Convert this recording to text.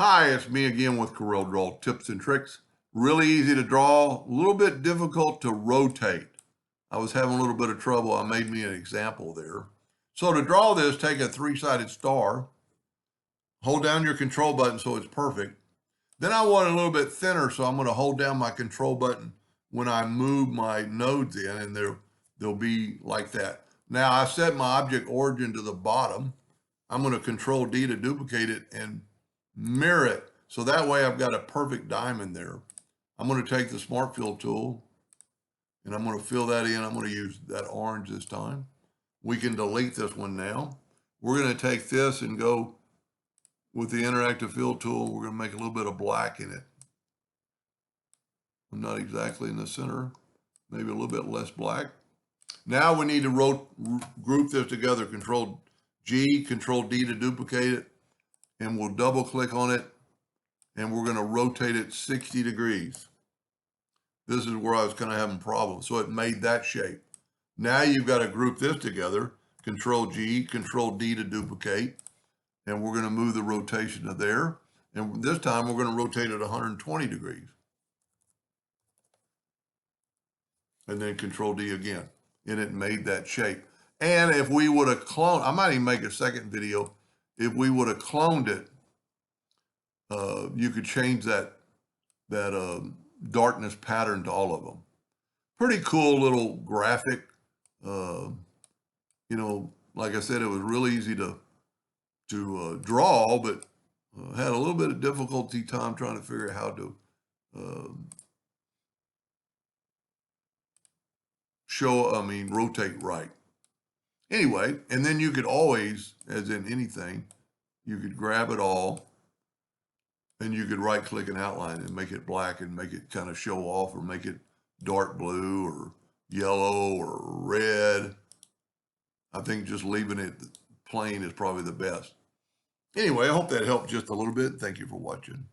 Hi, it's me again with Corel Draw tips and tricks. Really easy to draw, a little bit difficult to rotate. I was having a little bit of trouble. I made me an example there. So to draw this, take a three-sided star, hold down your control button so it's perfect. Then I want it a little bit thinner, so I'm going to hold down my control button when I move my nodes in, and they'll be like that. Now I set my object origin to the bottom. I'm going to Control D to duplicate it and mirror it. So that way I've got a perfect diamond there. I'm going to take the Smart Fill tool and I'm going to fill that in. I'm going to use that orange this time. We can delete this one now. We're going to take this and go with the interactive fill tool. We're going to make a little bit of black in it. I'm not exactly in the center, maybe a little bit less black. Now we need to group this together. Control G, Control D to duplicate it, and we'll double click on it, and we're going to rotate it 60 degrees. This is where I was kind of having problems. So it made that shape. Now you've got to group this together. Control G, Control D to duplicate, and we're going to move the rotation to there. And this time we're going to rotate it 120 degrees. And then Control D again. And it made that shape. And if we would have cloned, I might even make a second video. If we would have cloned it, you could change that darkness pattern to all of them. Pretty cool little graphic. Like I said, it was real easy to draw, but had a little bit of difficulty time trying to figure out how to rotate right. Anyway, and then you could always, as in anything, you could grab it all and you could right click an outline and make it black and make it kind of show off, or make it dark blue or yellow or red. I think just leaving it plain is probably the best. Anyway, I hope that helped just a little bit. Thank you for watching.